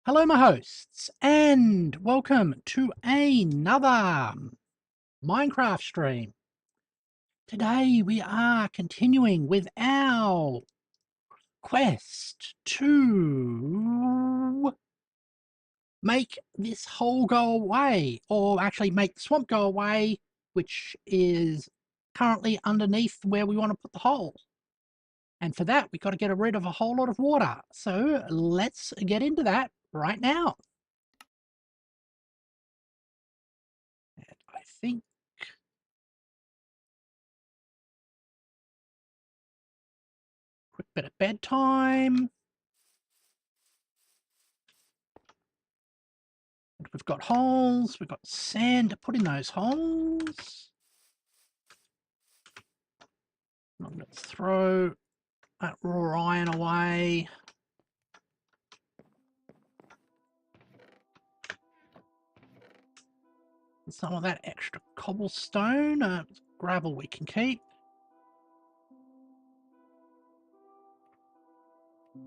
Hello, my hosts, and welcome to another Minecraft stream. Today we are continuing with our quest to make this hole go away, or actually make the swamp go away, which is currently underneath where we want to put the hole. And for that, we've got to get rid of a whole lot of water. So let's get into that right now. And I think quick bit of bedtime. We've got holes. We've got sand to put in those holes. I'm going to throw that raw iron away. Some of that extra cobblestone. Gravel we can keep.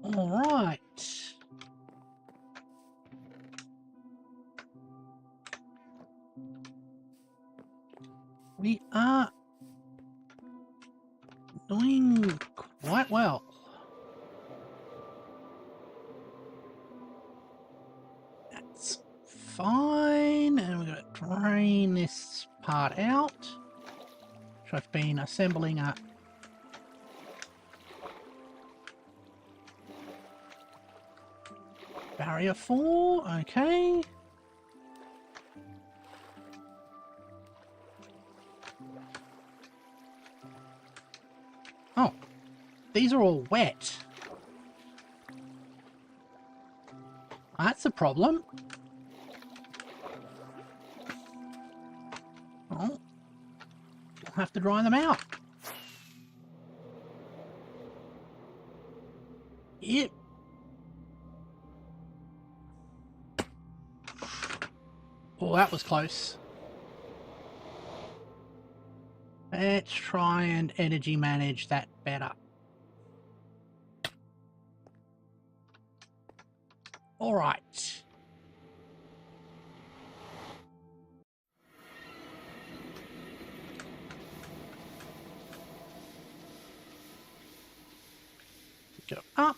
All right. We are doing quite well. That's fine. And we're going to drain this part out, which I've been assembling up. Barrier 4, okay. Oh, these are all wet. That's a problem. Oh, we'll have to dry them out. Yep. Oh, that was close. Let's try and energy manage that better. All right. Go up.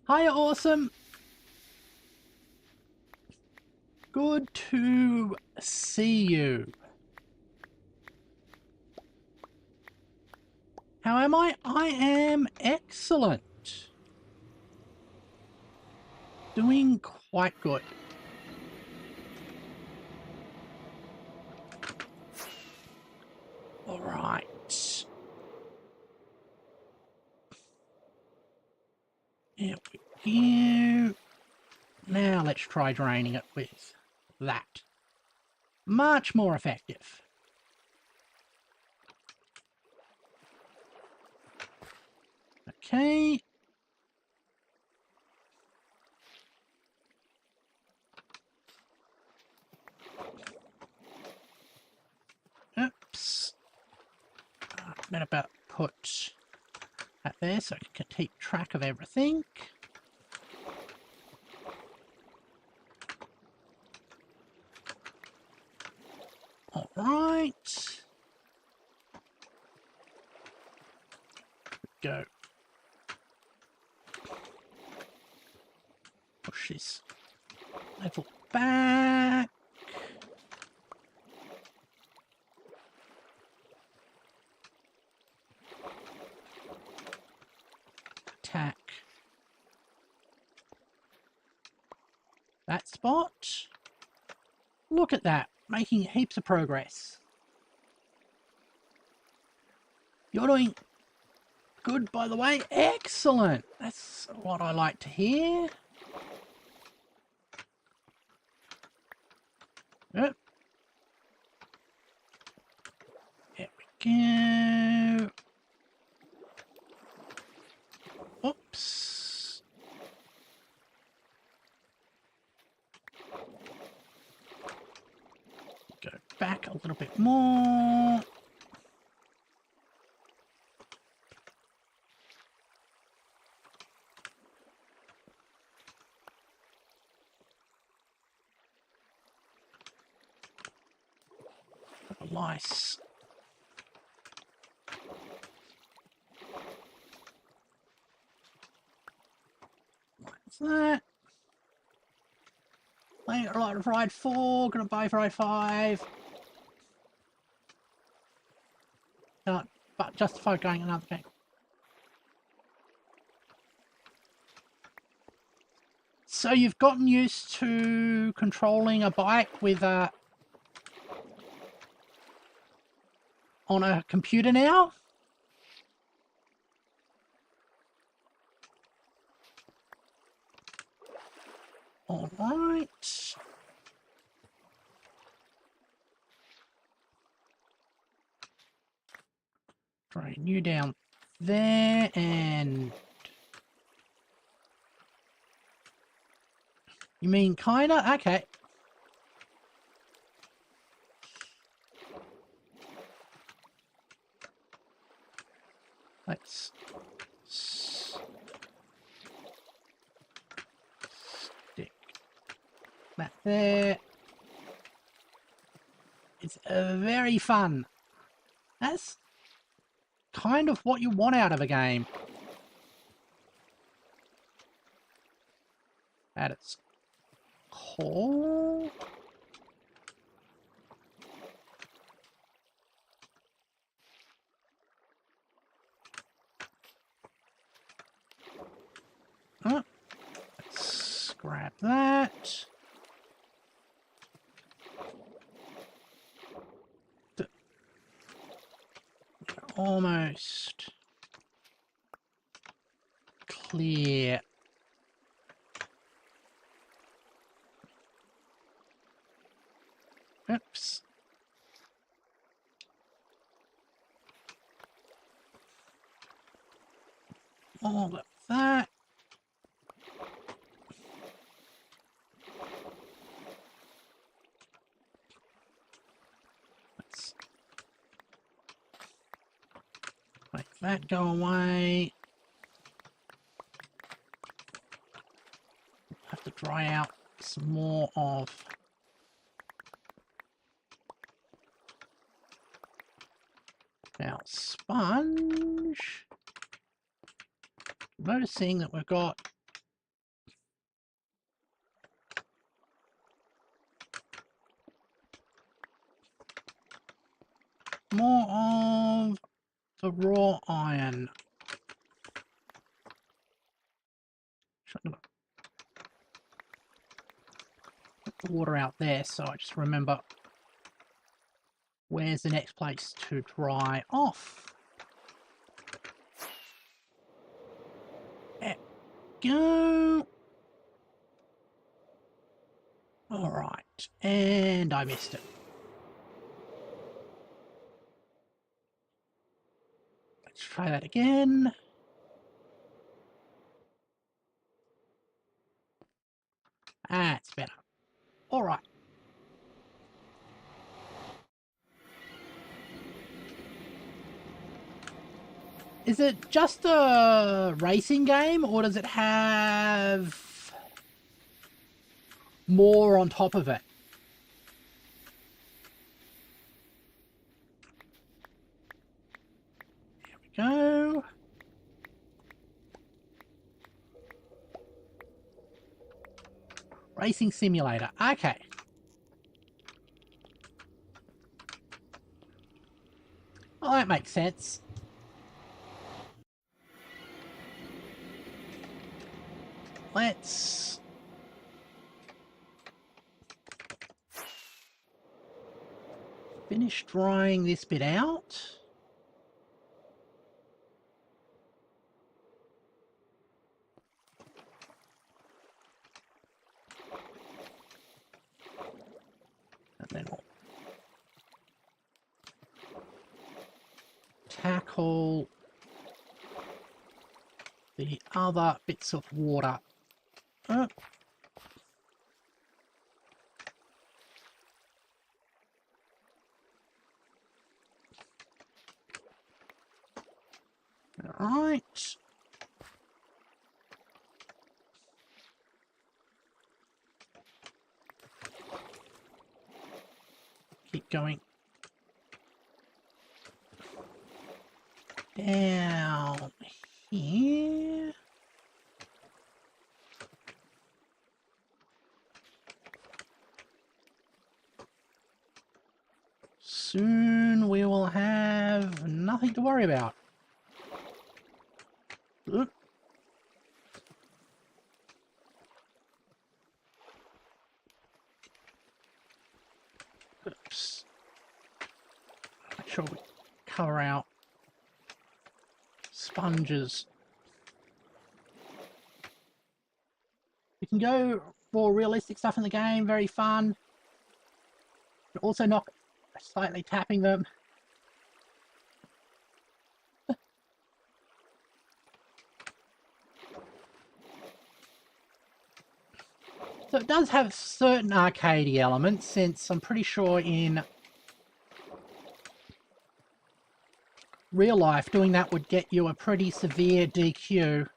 Hiya, awesome. Good to see you. How am I? I am excellent. Doing quite good. All right. Here we go. Now let's try draining it with that. Much more effective. Okay. Oops. Better about put that there so I can keep track of everything. All right. Go. Push this level back. Attack that spot. Look at that, making heaps of progress. You're doing good, by the way. Excellent. That's what I like to hear. Yep. There we go. Oops. Go back a little bit more. Nice. What's that? Later, like ride 4, gonna buy ride 5. Can't but justify going another game. So you've gotten used to controlling a bike with a on a computer now? All right. Drain you down there and... You mean kinda? Okay. Let's stick that there. It's very fun. That's kind of what you want out of a game. At its core. Oh, let's grab that. Almost clear. Oops. All of that. Let's make that go away. Have to dry out some more of our sponge. Noticing that we've got more of the raw iron. Put the water out there so I just remember where's the next place to dry off. There we go. Alright, and I missed it. Let's try that again. That's better. Alright. Is it just a racing game, or does it have more on top of it? There we go. Racing simulator. Okay. Well, that makes sense. Let's finish drying this bit out. And then we'll tackle the other bits of water. Alright. Keep going Down here. Soon we will have nothing to worry about. Oop. Oops. Make sure we cover out sponges. You can go for realistic stuff in the game, very fun. But also not slightly tapping them. So it does have certain arcadey elements, since I'm pretty sure in real life doing that would get you a pretty severe DQ.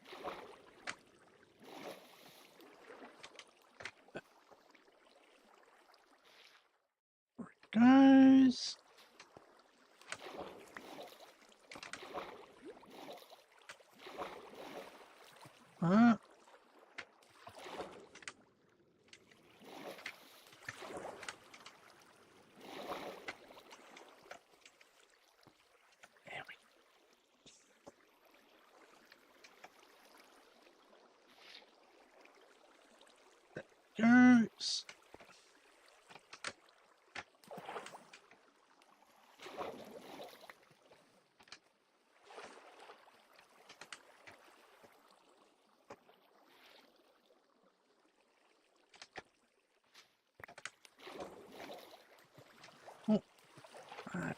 Goes. There we goes. Right.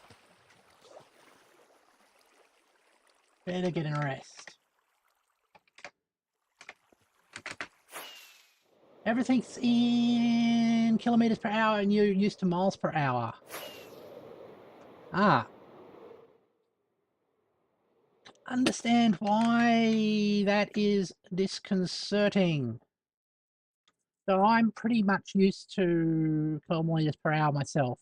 Better get a rest. Everything's in kilometers per hour and you're used to miles per hour. Ah. Understand why that is disconcerting. So I'm pretty much used to kilometers per hour myself.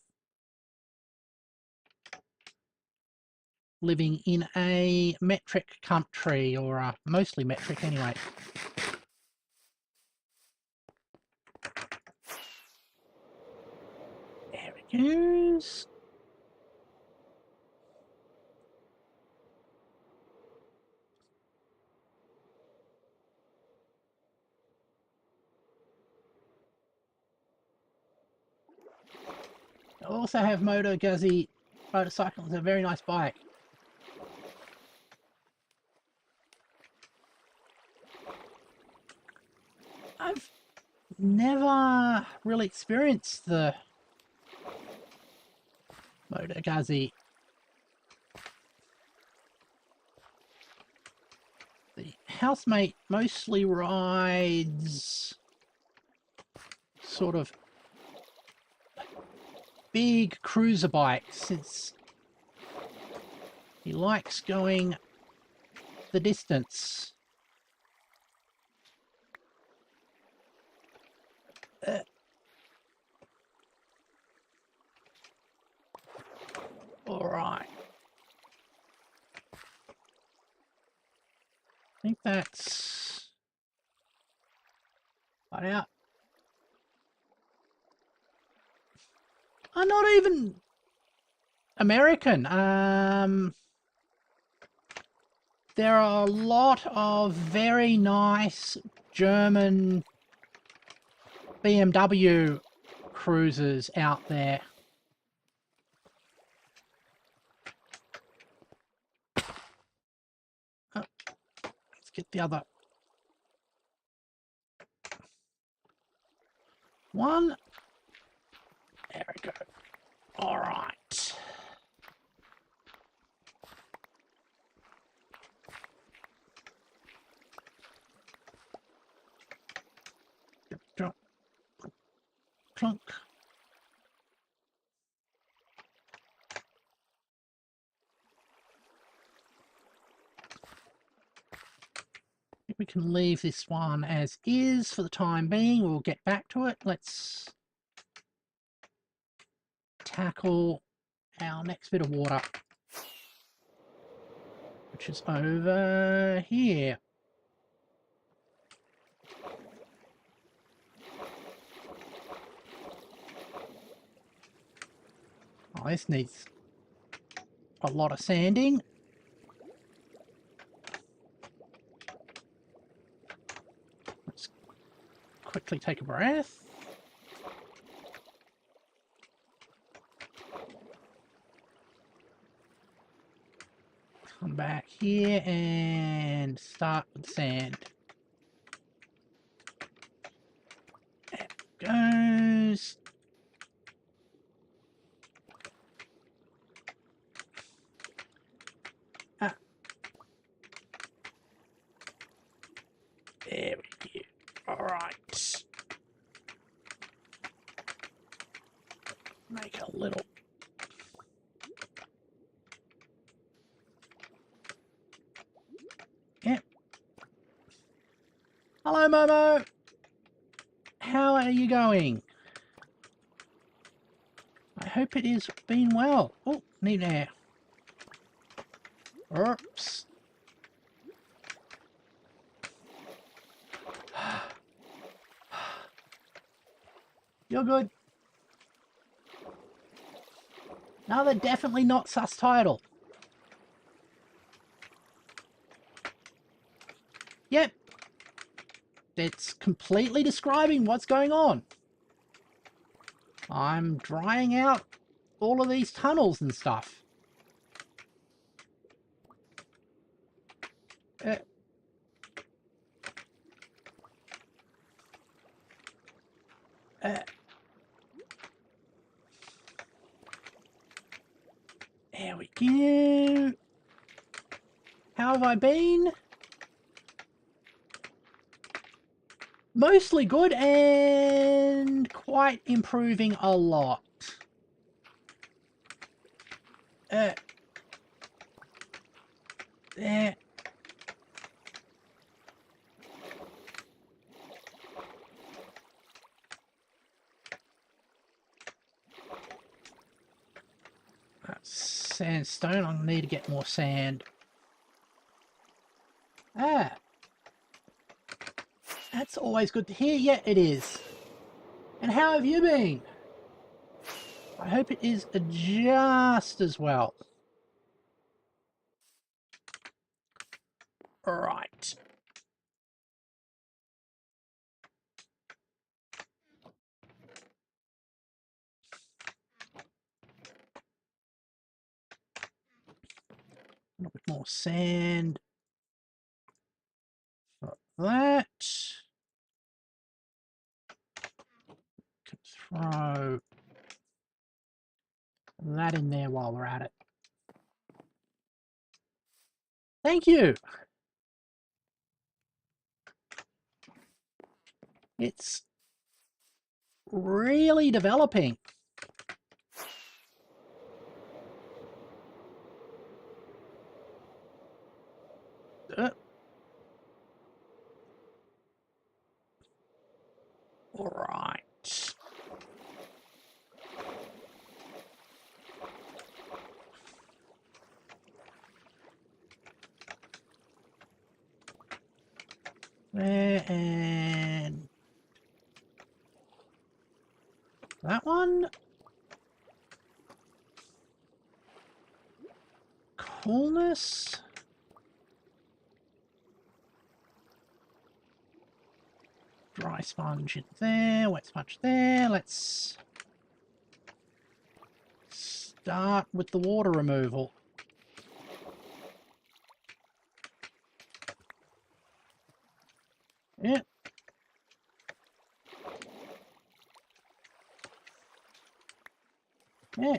Living in a metric country, or mostly metric anyway. There it goes. I also have Moto Guzzi motorcycle. It's a very nice bike. I've never really experienced the Moto Guzzi. The housemate mostly rides sort of big cruiser bikes, since he likes going the distance. All right. I think that's right out. I'm not even American. There are a lot of very nice German BMW cruisers out there. Oh, let's get the other one. There we go. All right. Drop. Clunk. I think we can leave this one as is for the time being. We'll get back to it. Let's tackle our next bit of water. which is over here. Oh, this needs a lot of sanding. Let's quickly take a breath. Come back here and start with sand. There it goes. Ah. There we go. Alright. Make a little. Yep. Hello, Momo. How are you going? I hope it has been well. Oh, need air. Oops. You're good. No, they're definitely not sus title. Yep. It's completely describing what's going on. I'm drying out all of these tunnels and stuff. There we go. How have I been? Mostly good and quite improving a lot. There. That's sandstone. I need to get more sand. Ah. That's always good to hear. Yeah, it is. And how have you been? I hope it is just as well. Right. A little bit more sand. For that. Can throw that in there while we're at it. Thank you. It's really developing. All right. There, and that one. Coolness. Dry sponge in there, wet sponge there. Let's start with the water removal. Yeah. Yeah.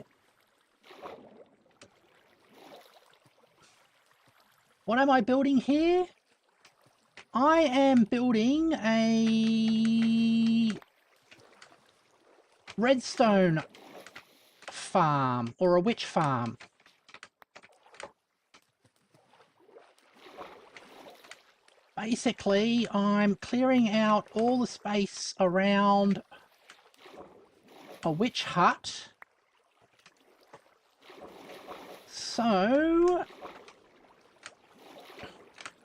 What am I building here? I am building a redstone farm, or a witch farm. Basically, I'm clearing out all the space around a witch hut. So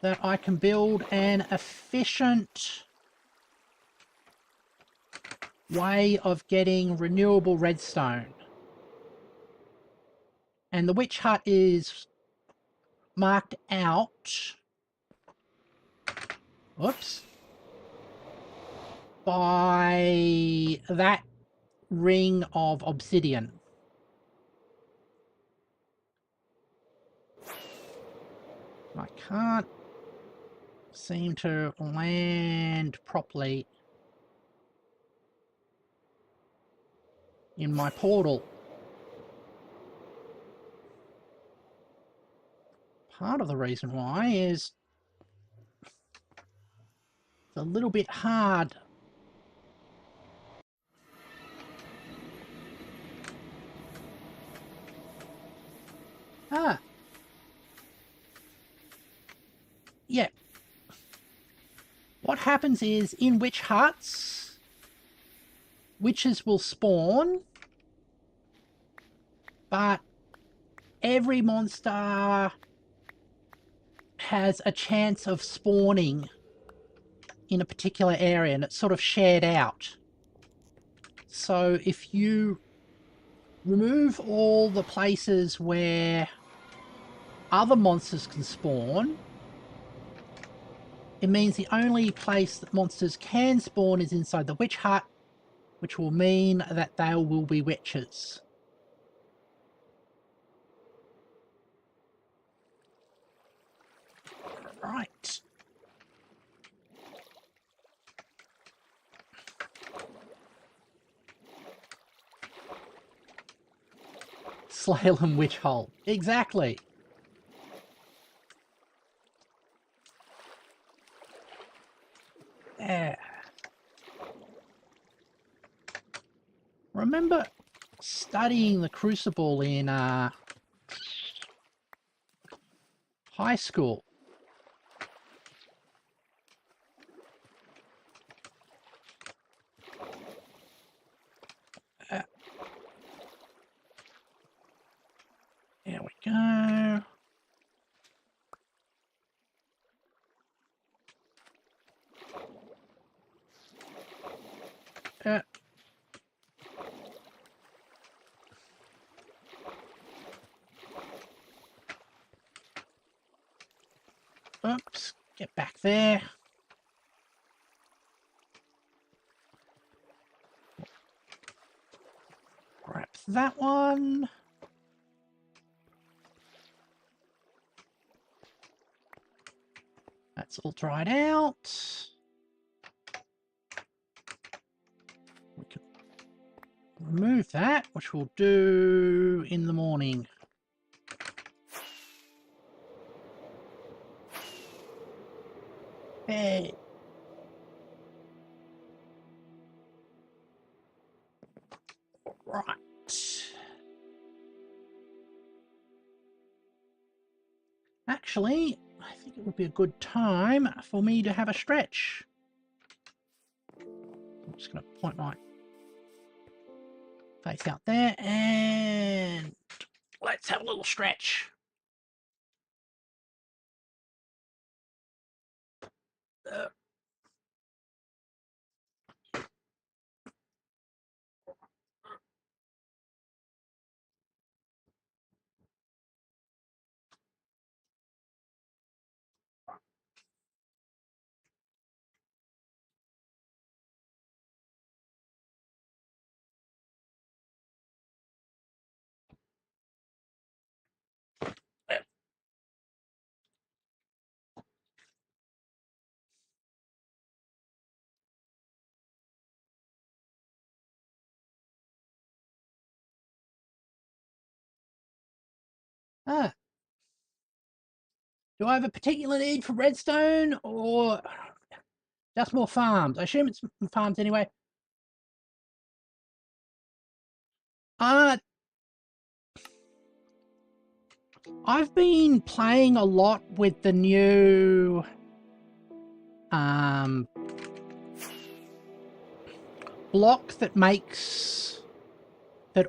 that I can build an efficient way of getting renewable redstone. And the witch hut is marked out, whoops, by that ring of obsidian. I can't seem to land properly in my portal. Part of the reason why is it's a little bit hard. Yeah. What happens is, in witch huts, witches will spawn, but every monster has a chance of spawning in a particular area, and it's sort of shared out. So if you remove all the places where other monsters can spawn, it means the only place that monsters can spawn is inside the witch hut, which will mean that they will be witches. Right. Slalom witch hole. Exactly. Remember studying the Crucible in high school? There we go. Oops, get back there. Grab that one. That's all dried out. We can remove that, which we'll do in the morning. Hey. Right. Actually, I think it would be a good time for me to have a stretch. I'm just going to point my face out there and let's have a little stretch. Do I have a particular need for redstone or just more farms? I assume it's farms anyway. I've been playing a lot with the new block that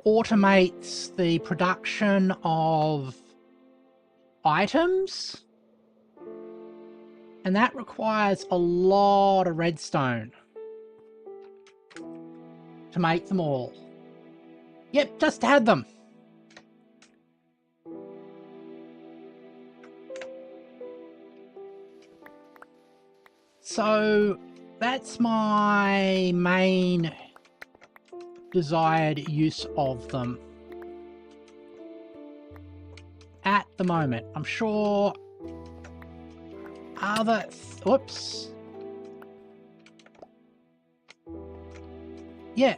automates the production of items. And that requires a lot of redstone to make them all. Yep, just had them. So that's my main desired use of them at the moment. I'm sure other... Oops. Yeah.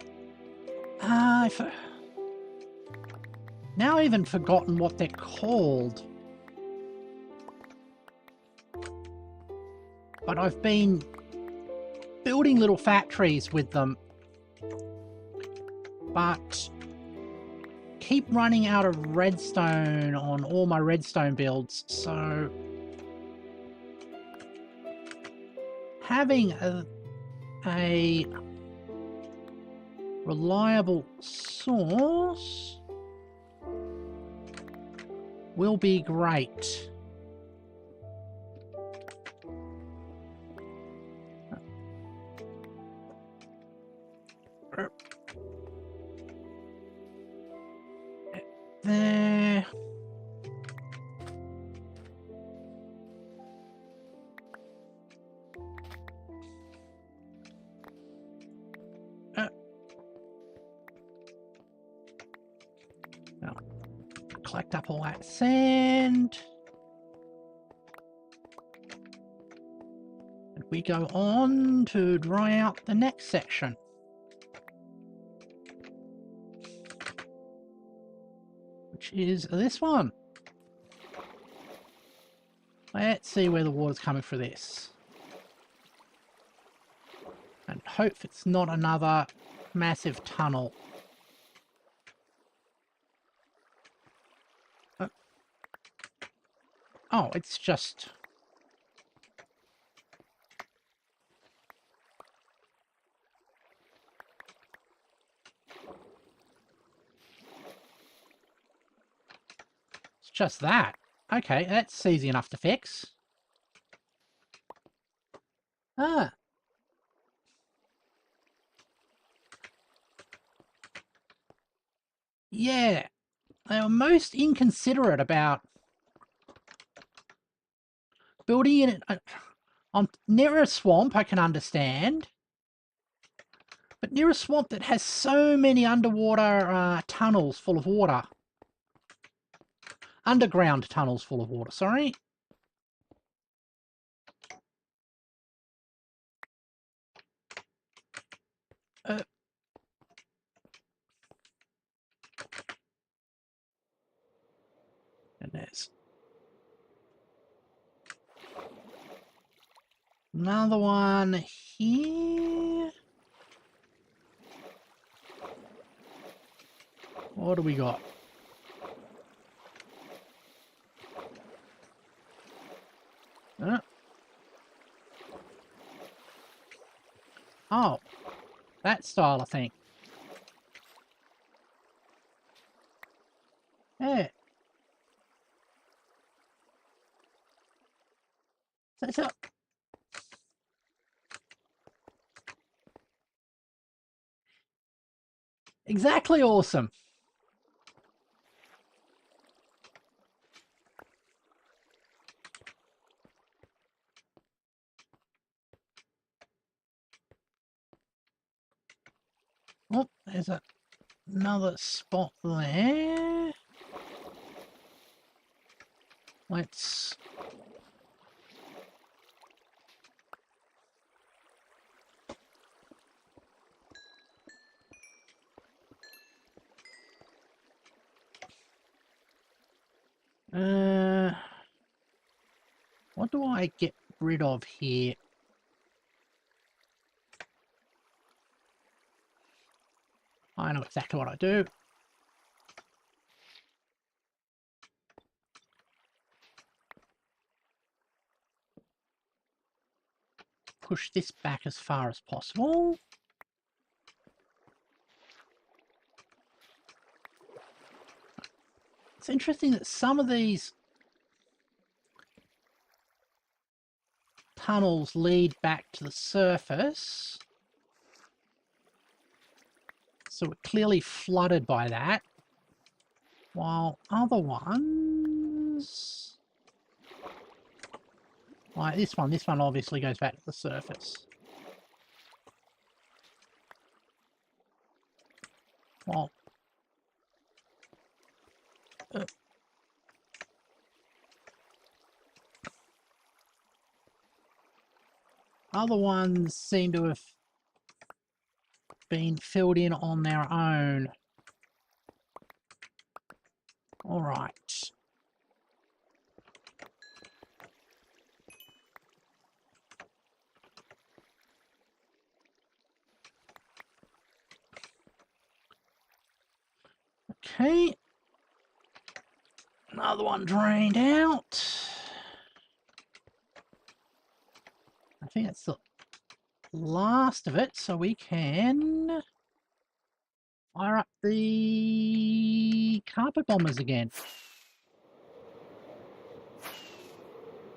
Now I've even forgotten what they're called. But I've been building little factories with them. But keep running out of redstone on all my redstone builds, so having a reliable source will be great. There. Now, collect up all that sand. And we go on to dry out the next section. Which is this one. Let's see where the water's coming for this. And hope it's not another massive tunnel. Oh, it's just... It's just that. Okay, that's easy enough to fix. Ah. Yeah. They were most inconsiderate about building it on near a swamp, I can understand. But near a swamp that has so many underwater tunnels full of water. Underground tunnels full of water, sorry. And there's another one here. What do we got? Oh, that style, I think. Yeah. So exactly awesome. Oh, there's another spot there. Let's... what do I get rid of here? I know exactly what I do. Push this back as far as possible. It's interesting that some of these tunnels lead back to the surface. So we're clearly flooded by that. While other ones... like this one obviously goes back to the surface. Well... other ones seem to have been filled in on their own. All right. Okay. Another one drained out. I think that's the last of it, so we can fire up the carpet bombers again.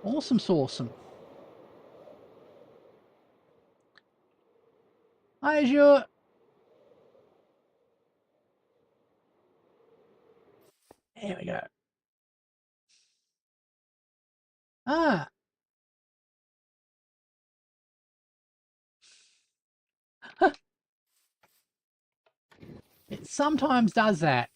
Awesome sawsome. Hi, Azure. There we go. Ah. It sometimes does that.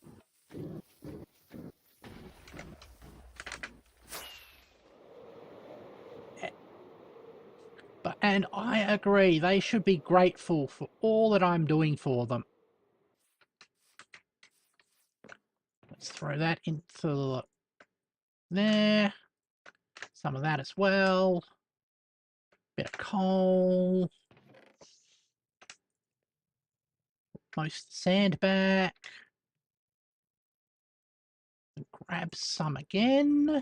And I agree, they should be grateful for all that I'm doing for them. Let's throw that into there. Some of that as well. Bit of coal. Most sand back. Grab some again.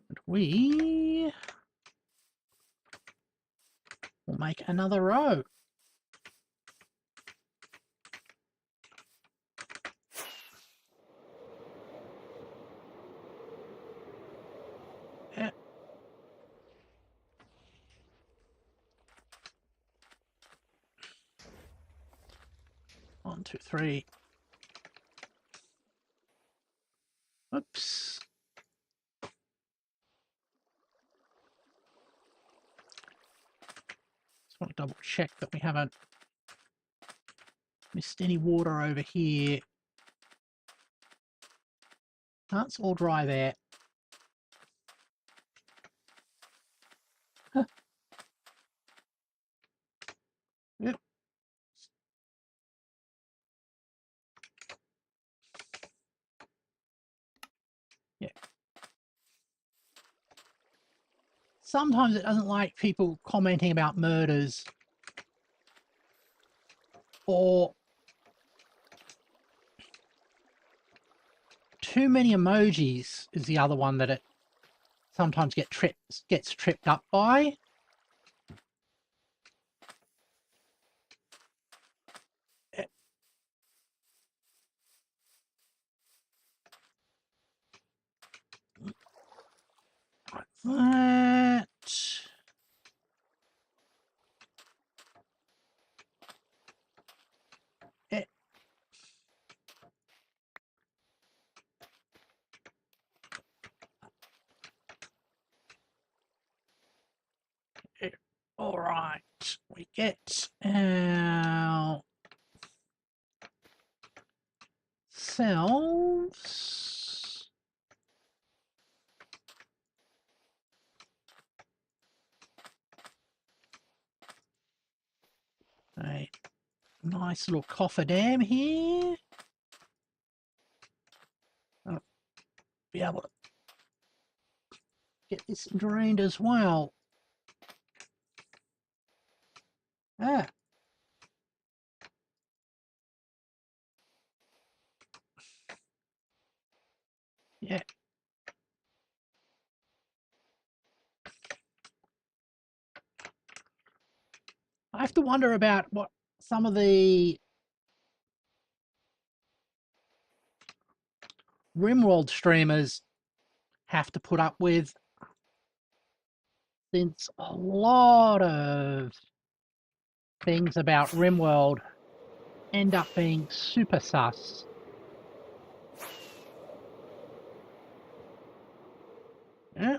And we will make another row. Yeah. 1, 2, 3. Oops. Just want to double check that we haven't missed any water over here. That's all dry there. Huh. Yep. Yeah. Sometimes it doesn't like people commenting about murders or too many emojis is the other one that it sometimes gets tripped up by. Like that. All right, we get ourselves a nice little cofferdam here. I'll be able to get this drained as well. Ah. Yeah. I have to wonder about what some of the RimWorld streamers have to put up with, since a lot of things about RimWorld end up being super sus. Yeah.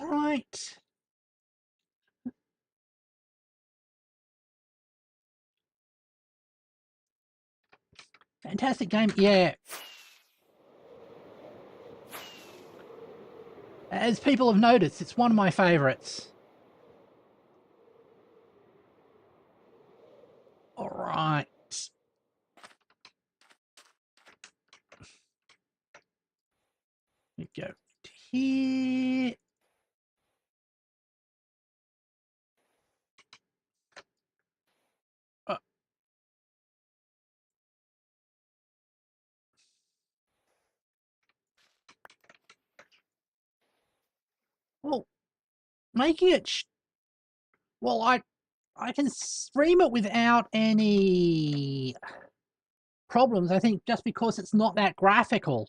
Right. Fantastic game, yeah. As people have noticed, it's one of my favourites. All right. We go to here. Well, making it. Well, I can stream it without any problems. I think just because it's not that graphical,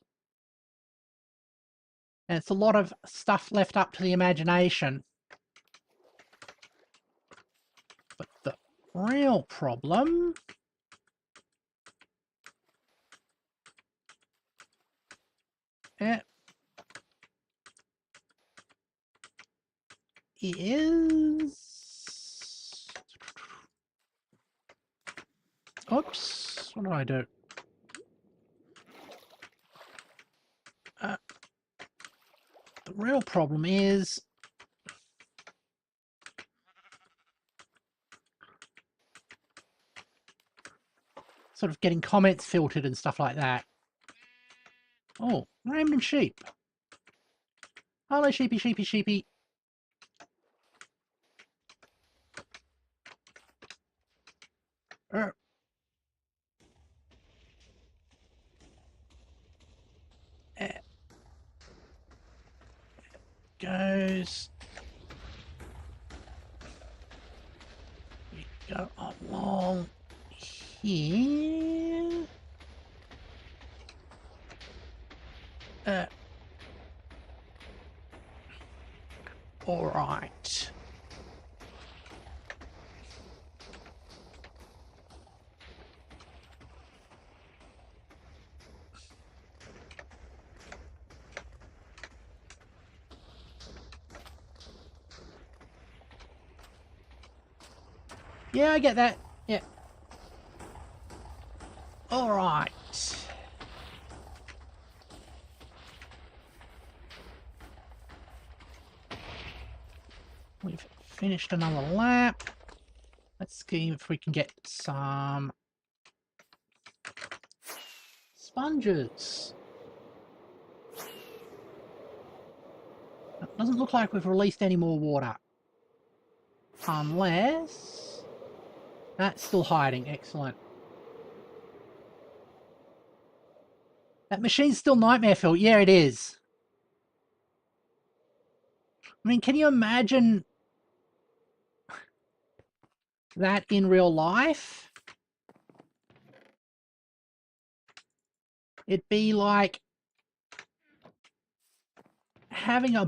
and it's a lot of stuff left up to the imagination. But the real problem is... Oops, what do I do? The real problem is sort of getting comments filtered and stuff like that. Oh, random sheep. Hello, sheepy, sheepy, sheepy. Goes. We go along here. All right. Yeah, I get that. Yeah. All right. We've finished another lap. Let's see if we can get some sponges. It doesn't look like we've released any more water. Unless... That's still hiding. Excellent. That machine's still nightmare fuel. Yeah, it is. I mean, can you imagine that in real life? It'd be like having a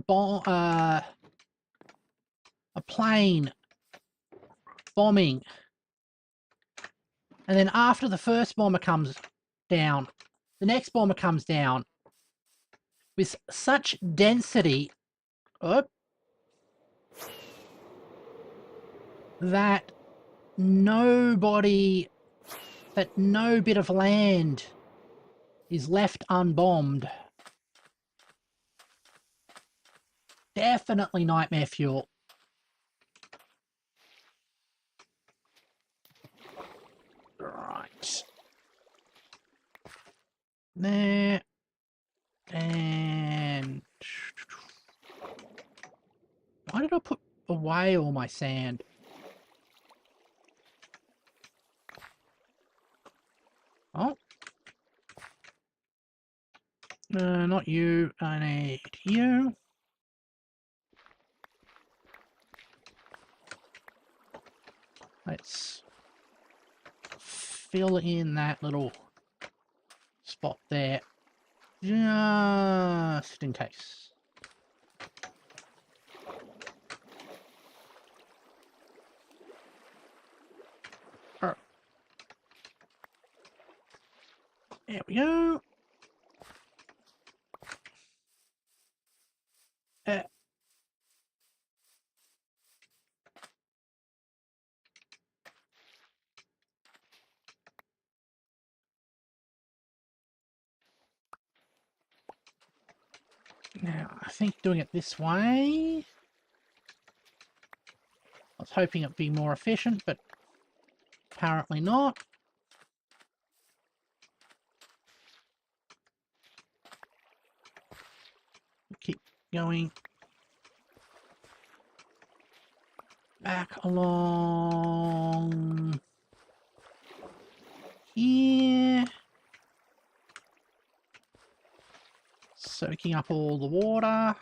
plane bombing, and then after the first bomber comes down, the next bomber comes down with such density that no bit of land is left unbombed. Definitely nightmare fuel. Right. There. And... Why did I put away all my sand? Oh. Not you. I need you. Let's fill in that little spot there, just in case. Alright. There we go. Now, I think doing it this way, I was hoping it'd be more efficient, but apparently not. Keep going back along here, soaking up all the water,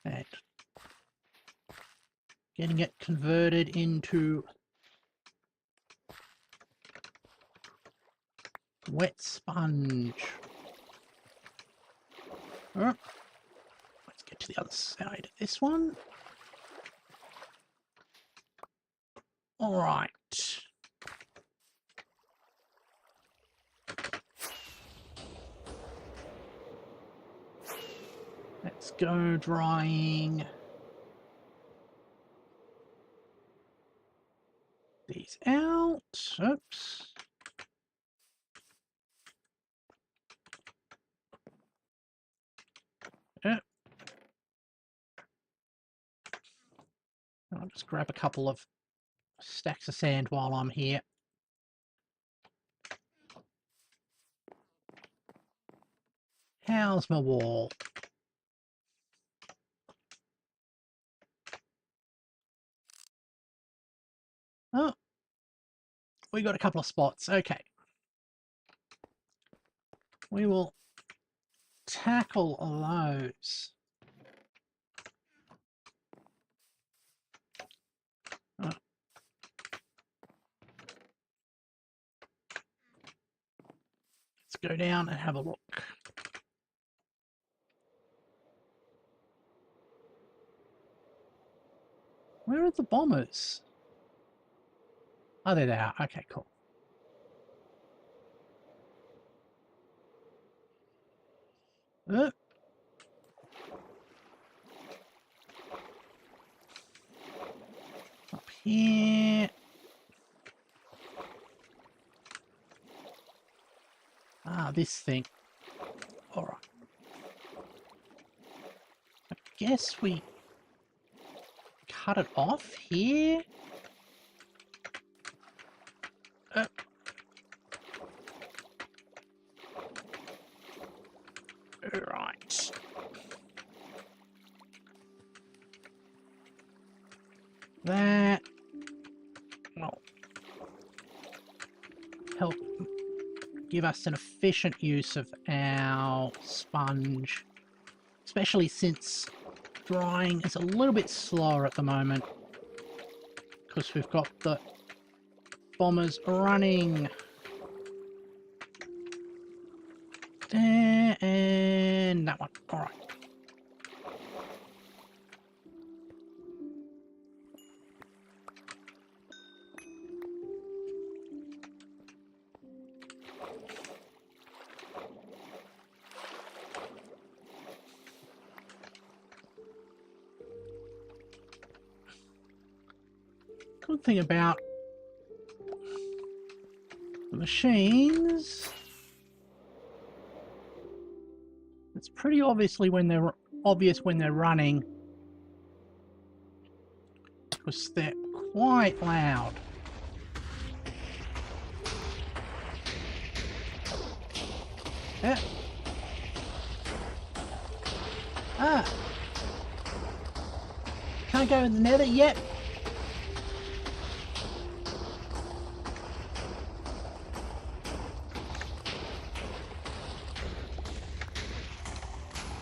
and getting it converted into wet sponge. Oh, let's get to the other side of this one. All right. Let's go drying these out. Oops. I'll just grab a couple of stacks of sand while I'm here. How's my wall? Oh, we got a couple of spots. Okay. We will tackle those. Oh. Let's go down and have a look. Where are the bombers? Oh, there they are. Okay, cool. Up here. Ah, this thing. All right. I guess we cut it off here. Right. That will help give us an efficient use of our sponge, especially since drying is a little bit slower at the moment because we've got the bombers running. And that one. All right. Good thing about the machines, it's pretty obviously when they're running because they're quite loud. Yeah. Ah. Can't go in the nether yet.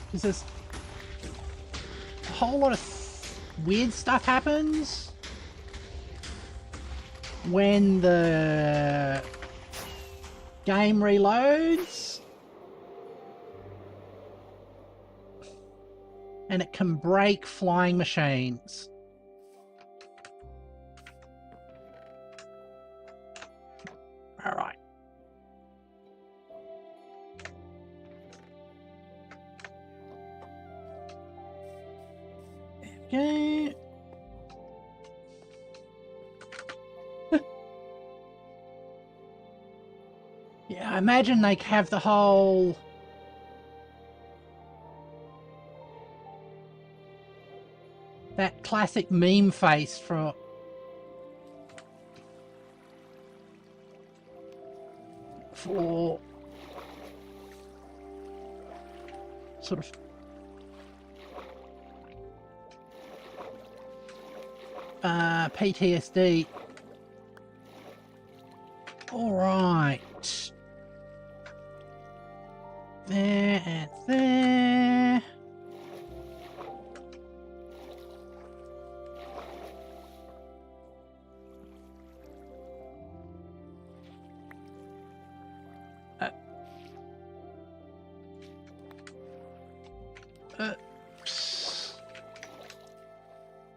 Because there's a whole lot of weird stuff happens. when the game reloads, and it can break flying machines. All right. Okay. Yeah, I imagine they have the whole that classic meme face for sort of PTSD. All right. There and there.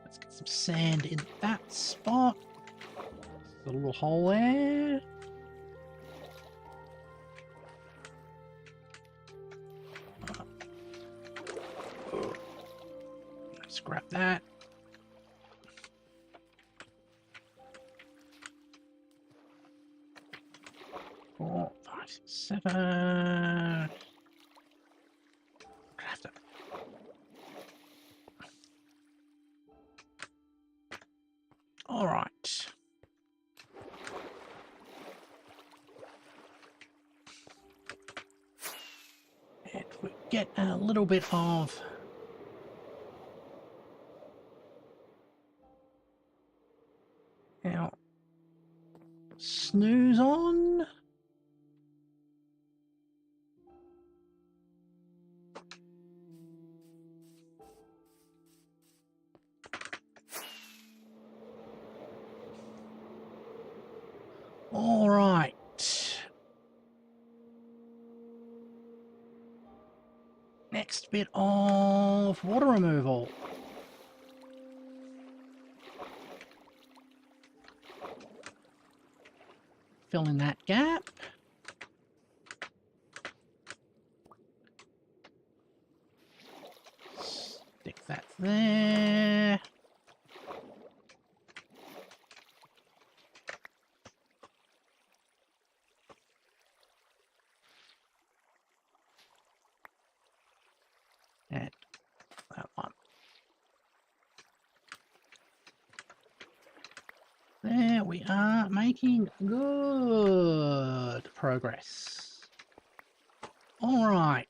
Let's get some sand in that spot. There's a little hole there. Let's grab that. Four, five, six, seven. Craft it. All right. And we get a little bit of our snooze on. All right. Next bit of water removal. Fill in that gap. Stick that there. And that one. There we are, making good progress. All right.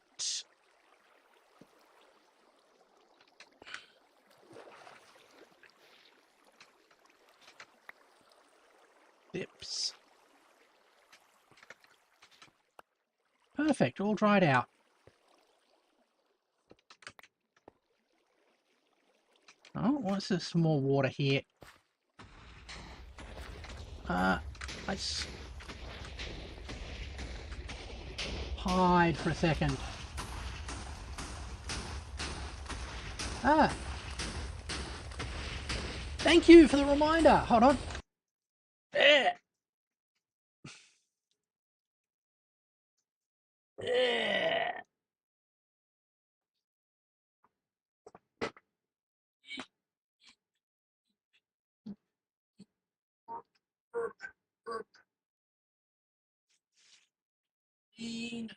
Dips. Perfect, all dried out. Oh, what's this? Some more water here. Let's hide for a second. Ah. Thank you for the reminder. Hold on. There. There. Clean.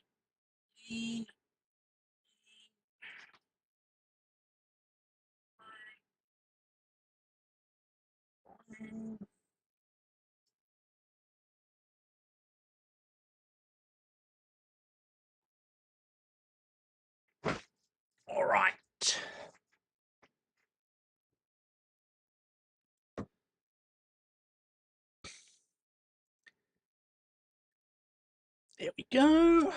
All right. There we go.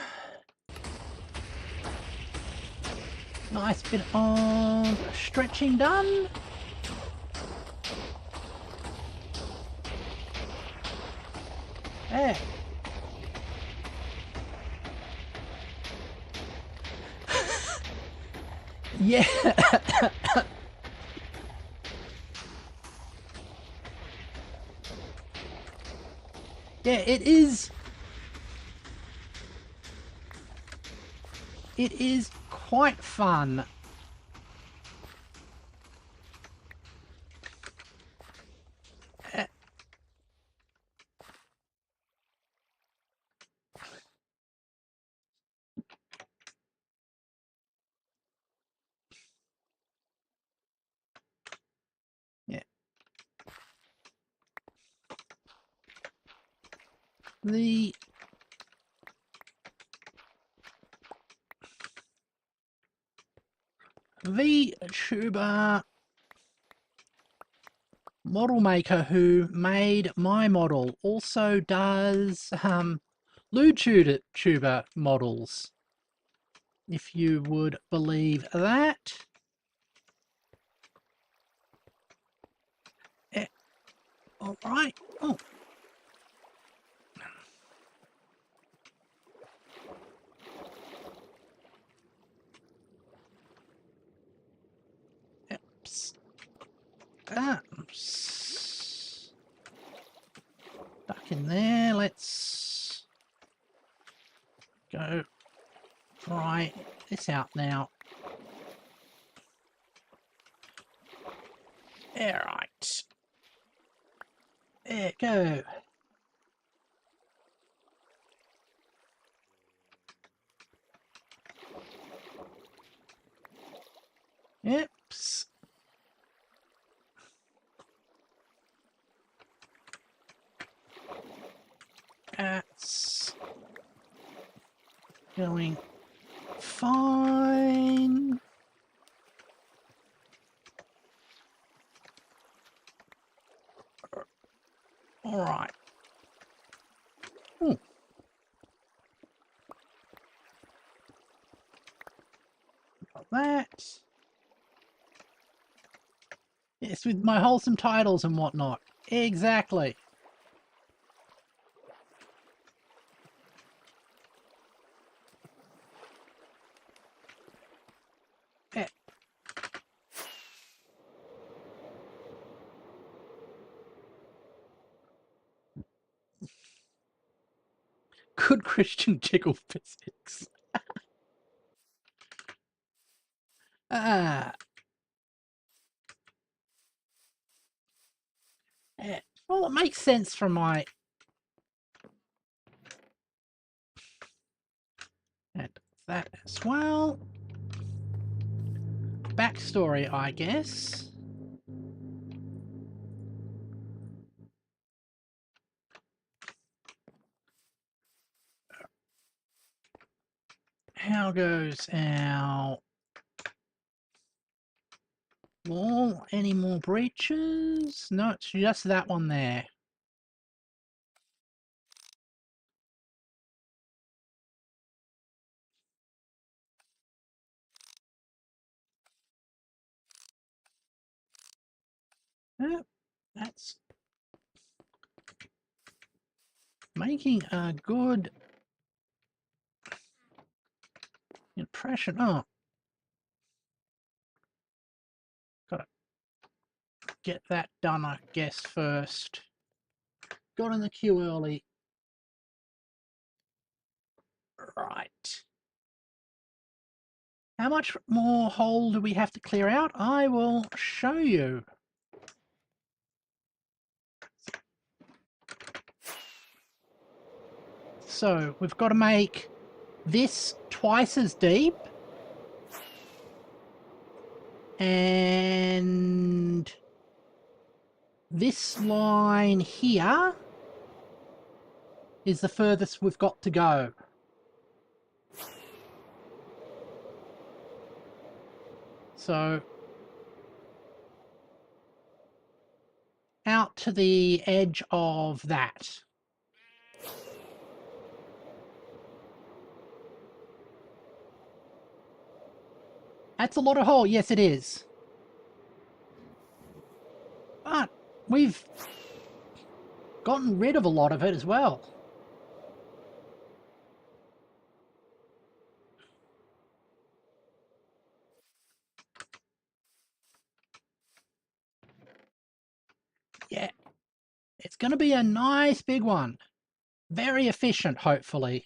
Nice bit of stretching done. Yeah. Yeah. Yeah, it is. It is quite fun. Yeah. The Vtuber model maker who made my model also does Tuber models, if you would believe that. All right. Oh. Oops. Stuck in there. Let's go try this out now. All right. There, go. Oops. That's going fine. All right. Ooh. Got that. Yes, with my wholesome titles and whatnot. Exactly. Yeah. Good Christian jiggle physics. Ah. Yeah. Well, it makes sense from my... And that as well. Backstory, I guess. How goes our wall? Any more breaches? No, it's just that one there. Yep, that's making a good impression. Oh, gotta get that done, I guess, first. Got in the queue early. Right. How much more hole do we have to clear out? I will show you. So we've got to make this twice as deep. And this line here is the furthest we've got to go. So out to the edge of that. That's a lot of hole. Yes, it is. But we've gotten rid of a lot of it as well. Yeah, it's going to be a nice big one. Very efficient, hopefully.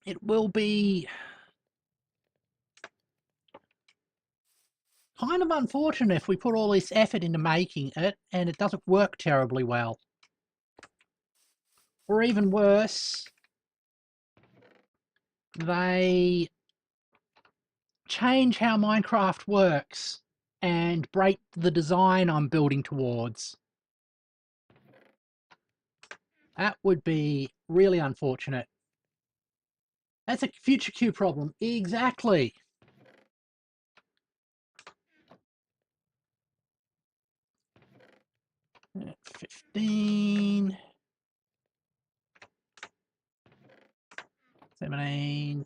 It will be kind of unfortunate if we put all this effort into making it and it doesn't work terribly well. Or even worse, they change how Minecraft works and break the design I'm building towards. That would be really unfortunate. That's a future queue problem. Exactly. At 15. 17.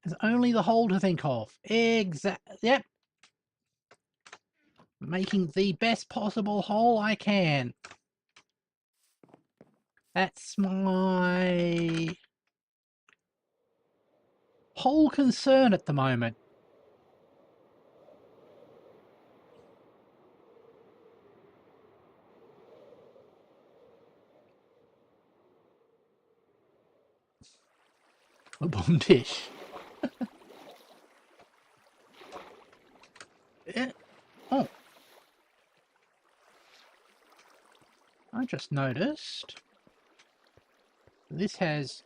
There's only the hole to think of. Yep. Making the best possible hole I can. That's my whole concern at the moment. A boom dish. Yeah. Oh. I just noticed this has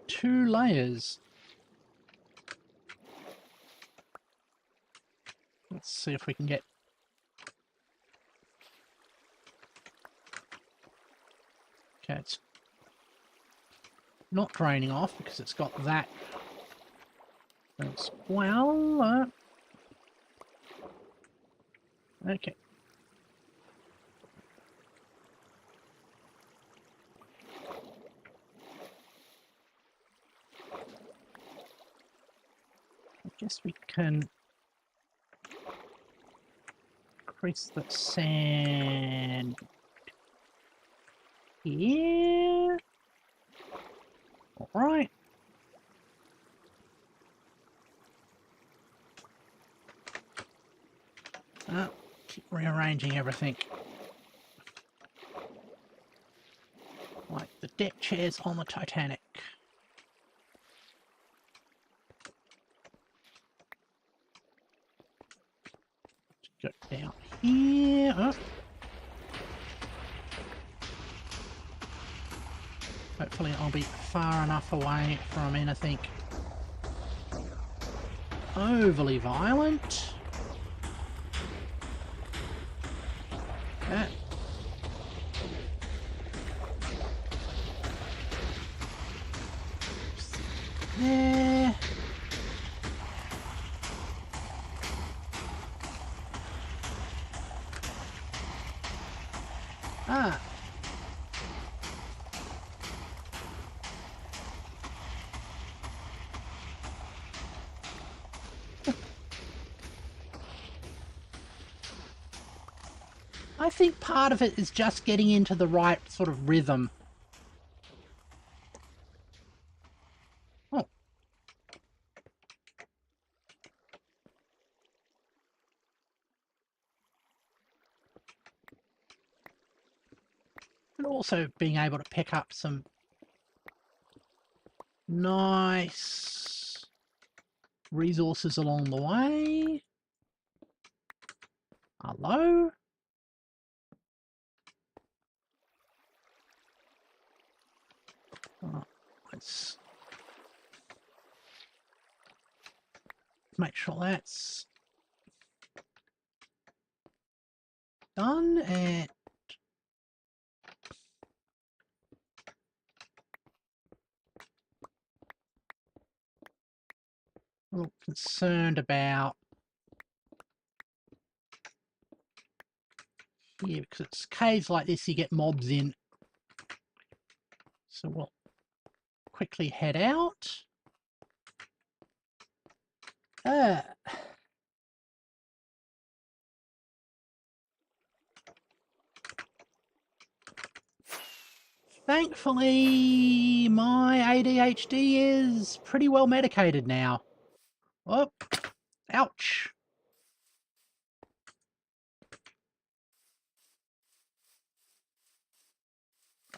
2 layers. Let's see if we can get... Okay, it's not draining off because it's got that as well. Okay. I guess we can increase the sand here. All right. Keep rearranging everything. Like the deck chairs on the Titanic. Go down here. Oh. Hopefully I'll be far enough away from anything overly violent. There. Ah. I think part of it is just getting into the right sort of rhythm. Oh. And also being able to pick up some nice resources along the way. Hello? Let's make sure that's done. And a little concerned about here because it's caves like this you get mobs in. So we'll quickly head out. Thankfully, my ADHD is pretty well medicated now. Oh, ouch.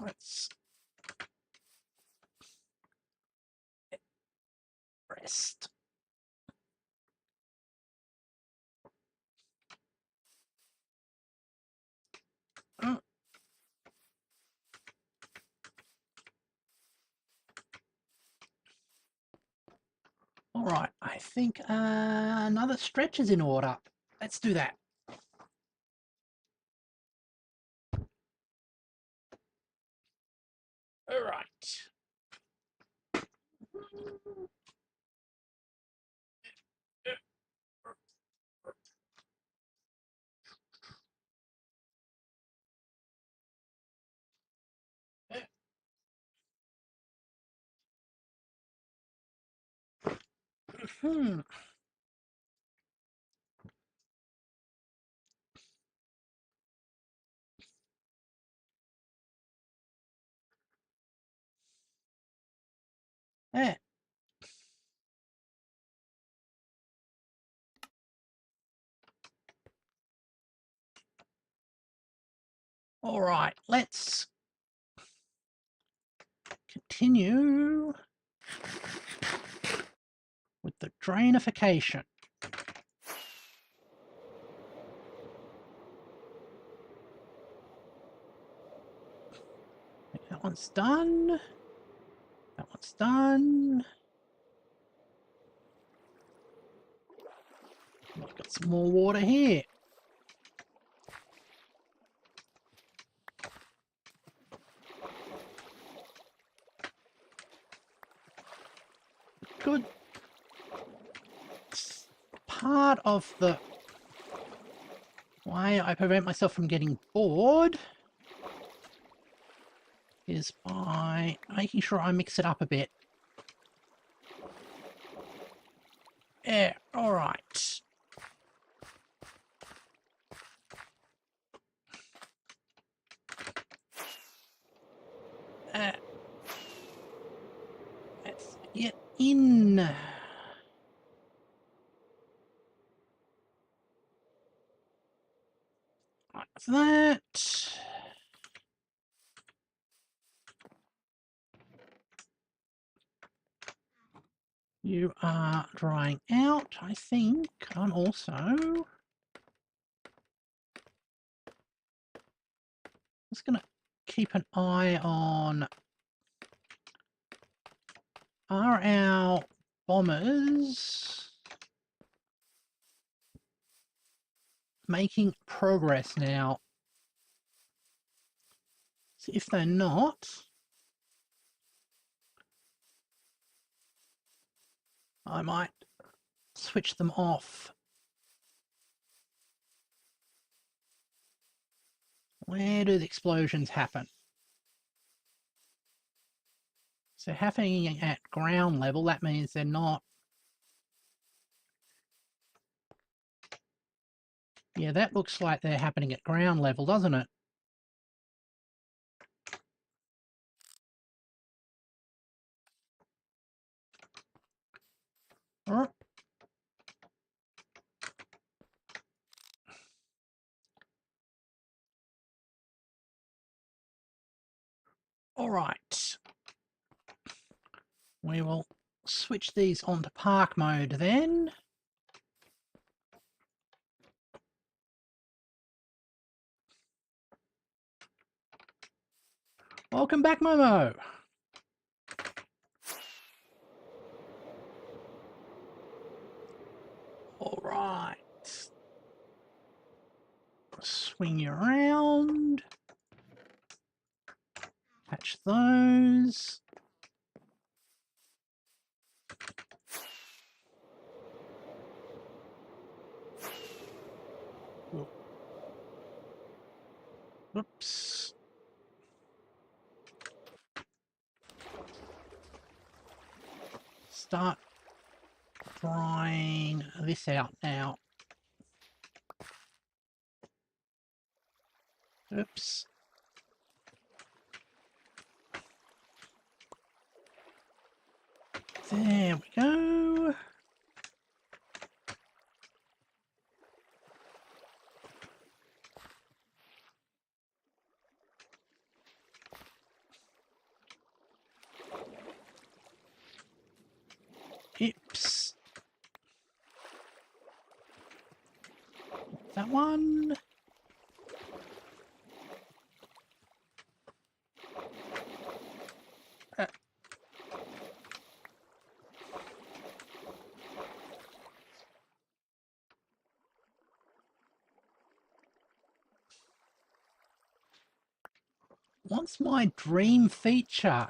Let's rest. All right, I think another stretch is in order. Let's do that. All right. Hmm. Yeah. All right, let's continue with the drainification. That one's done. That one's done. We've got some more water here. Good. Part of the way I prevent myself from getting bored is by making sure I mix it up a bit. Yeah, all right. Let's get in. Like that. You are drying out, I think. I'm also just going to keep an eye on, are our bombers making progress now? So if they're not, I might switch them off. Where do the explosions happen? So happening at ground level, that means they're not. Yeah, that looks like they're happening at ground level, doesn't it? Oh. All right. We will switch these onto park mode then. Welcome back, Momo. All right. Swing you around. Patch those. Whoops. Start drying this out now. Oops. There we go. Oops. That one. What's my dream feature?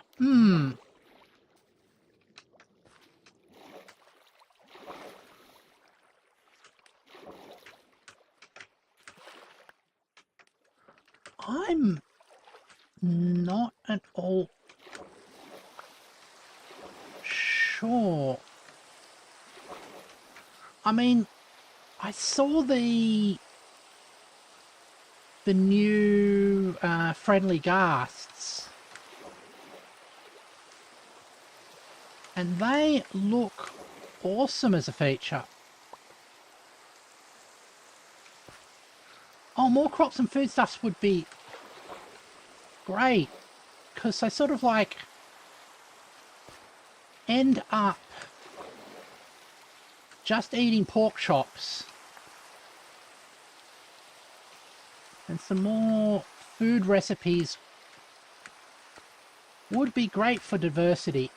I'm not at all sure. I mean, I saw the new friendly ghasts, and they look awesome as a feature. Oh, more crops and foodstuffs would be great, because they sort of like end up just eating pork chops. And some more food recipes would be great for diversity.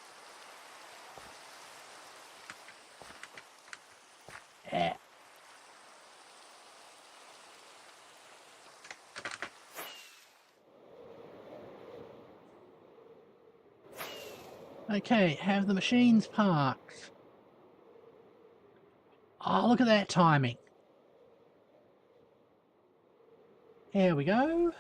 Okay, have the machines parked. Oh, look at that timing. There we go.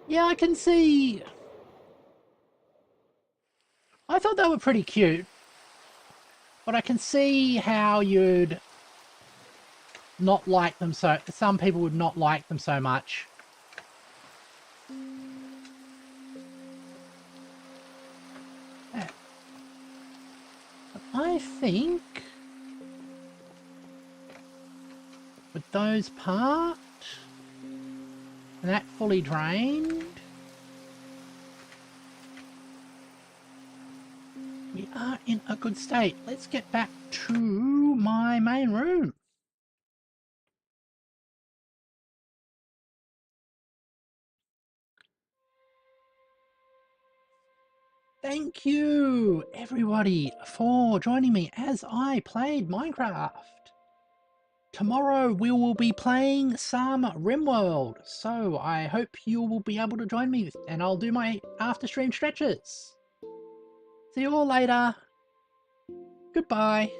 Yeah, I can see. I thought they were pretty cute, but I can see how you'd not like them so. Some people would not like them so much. I think with those parked and that fully drained, we are in a good state. Let's get back to my main room. Thank you, everybody, for joining me as I played Minecraft. Tomorrow we will be playing some RimWorld, so I hope you will be able to join me and I'll do my after stream stretches. See you all later. Goodbye.